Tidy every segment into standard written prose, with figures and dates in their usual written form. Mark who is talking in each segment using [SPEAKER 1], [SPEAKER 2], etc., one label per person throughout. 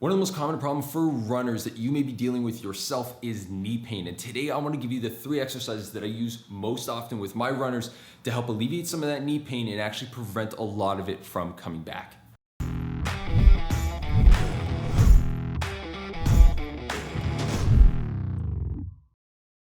[SPEAKER 1] One of the most common problems for runners that you may be dealing with yourself is knee pain. And today I want to give you the 3 exercises that I use most often with my runners to help alleviate some of that knee pain and actually prevent a lot of it from coming back.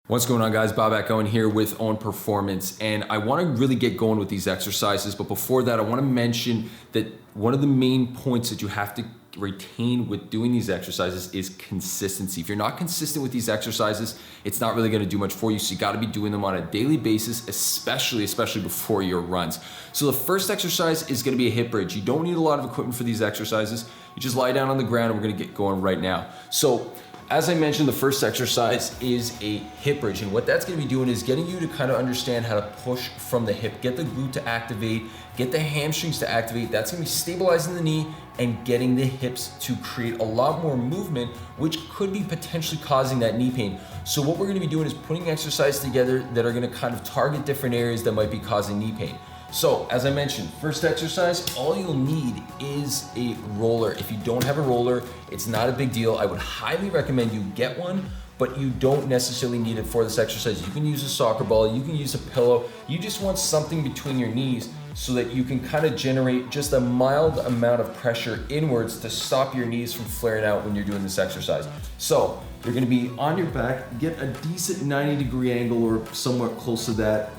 [SPEAKER 1] What's going on, guys? Bob Owen here with Own Performance, and I want to really get going with these exercises. But before that, I want to mention that one of the main points that you have to retain with doing these exercises is consistency. If you're not consistent with these exercises, it's not really going to do much for you. So you got to be doing them on a daily basis, especially before your runs. So the first exercise is going to be a hip bridge. You don't need a lot of equipment for these exercises. You just lie down on the ground and we're going to get going right now. So as I mentioned, the first exercise is a hip bridge, and what that's going to be doing is getting you to kind of understand how to push from the hip, get the glute to activate, get the hamstrings to activate. That's going to be stabilizing the knee and getting the hips to create a lot more movement, which could be potentially causing that knee pain. So what we're going to be doing is putting exercises together that are going to kind of target different areas that might be causing knee pain. So as I mentioned, first exercise, all you'll need is a roller. If you don't have a roller, it's not a big deal. I would highly recommend you get one, but you don't necessarily need it for this exercise. You can use a soccer ball, you can use a pillow. You just want something between your knees so that you can kind of generate just a mild amount of pressure inwards to stop your knees from flaring out when you're doing this exercise. So you're gonna be on your back, get a decent 90-degree angle or somewhat close to that.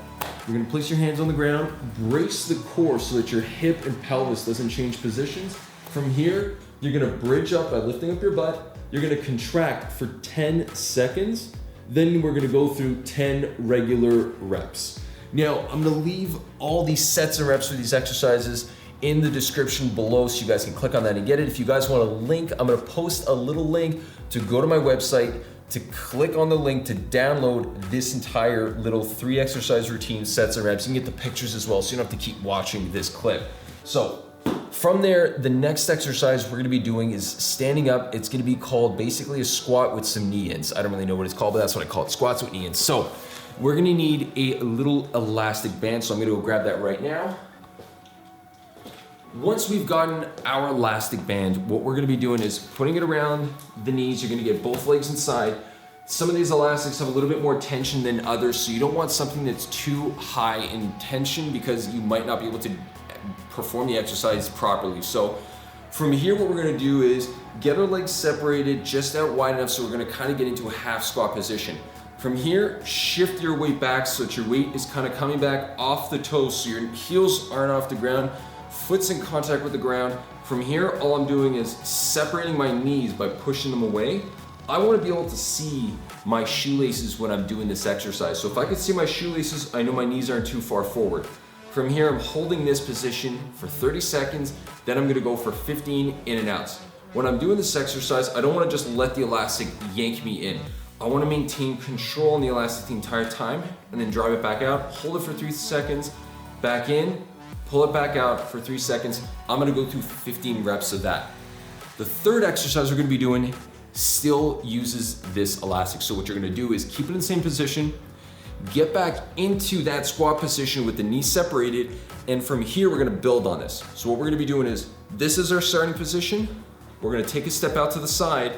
[SPEAKER 1] You're gonna place your hands on the ground, brace the core so that your hip and pelvis doesn't change positions. From here, you're gonna bridge up by lifting up your butt. You're gonna contract for 10 seconds. Then we're gonna go through 10 regular reps. Now, I'm gonna leave all these sets and reps for these exercises in the description below so you guys can click on that and get it. If you guys want a link, I'm gonna post a little link to go to my website, to click on the link to download this entire little 3 exercise routine sets and reps. You can get the pictures as well, so you don't have to keep watching this clip. So from there, the next exercise we're gonna be doing is standing up. It's gonna be called basically a squat with some knee ins. I don't really know what it's called, but that's what I call it, squats with knee ins. So we're gonna need a little elastic band, so I'm gonna go grab that right now. Once we've gotten our elastic band, what we're gonna be doing is putting it around the knees. You're gonna get both legs inside. Some of these elastics have a little bit more tension than others, so you don't want something that's too high in tension because you might not be able to perform the exercise properly. So from here, what we're gonna do is get our legs separated just out wide enough so we're gonna kind of get into a half squat position. From here, shift your weight back so that your weight is kind of coming back off the toes so your heels aren't off the ground. Foot's in contact with the ground. From here, all I'm doing is separating my knees by pushing them away. I want to be able to see my shoelaces when I'm doing this exercise. So if I can see my shoelaces, I know my knees aren't too far forward. From here, I'm holding this position for 30 seconds, then I'm going to go for 15 in and outs. When I'm doing this exercise, I don't want to just let the elastic yank me in. I want to maintain control on the elastic the entire time and then drive it back out, hold it for 3 seconds, back in, pull it back out for 3 seconds. I'm gonna go through 15 reps of that. The third exercise we're gonna be doing still uses this elastic. So what you're gonna do is keep it in the same position, get back into that squat position with the knees separated, and from here we're gonna build on this. So what we're gonna be doing is, this is our starting position. We're gonna take a step out to the side,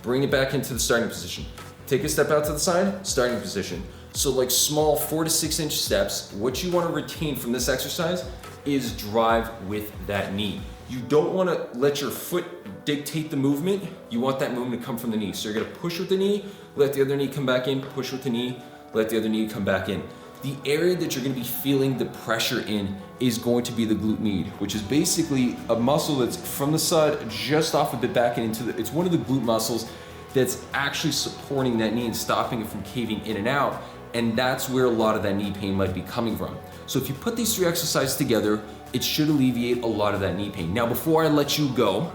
[SPEAKER 1] bring it back into the starting position. Take a step out to the side, starting position. So like small 4 to 6 inch steps. What you wanna retain from this exercise is drive with that knee. You don't wanna let your foot dictate the movement. You want that movement to come from the knee. So you're gonna push with the knee, let the other knee come back in, push with the knee, let the other knee come back in. The area that you're gonna be feeling the pressure in is going to be the glute med, which is basically a muscle that's from the side, just off a bit back and into it's one of the glute muscles that's actually supporting that knee and stopping it from caving in and out. And that's where a lot of that knee pain might be coming from. So if you put these 3 exercises together, it should alleviate a lot of that knee pain. Now, before I let you go,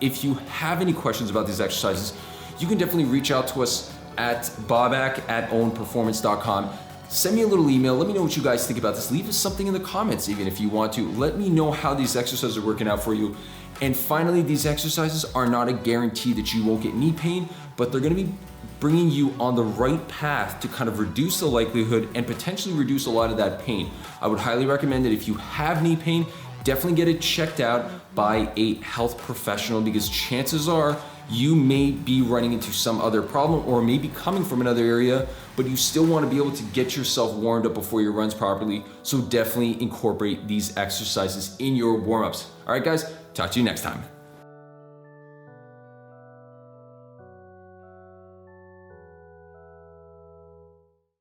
[SPEAKER 1] if you have any questions about these exercises, you can definitely reach out to us at bobac@ownperformance.com. Send me a little email. Let me know what you guys think about this. Leave us something in the comments even if you want to. Let me know how these exercises are working out for you. And finally, these exercises are not a guarantee that you won't get knee pain, but they're gonna be bringing you on the right path to kind of reduce the likelihood and potentially reduce a lot of that pain. I would highly recommend that if you have knee pain, definitely get it checked out by a health professional, because chances are you may be running into some other problem or maybe coming from another area, but you still want to be able to get yourself warmed up before your runs properly. So definitely incorporate these exercises in your warm-ups. All right, guys, talk to you next time.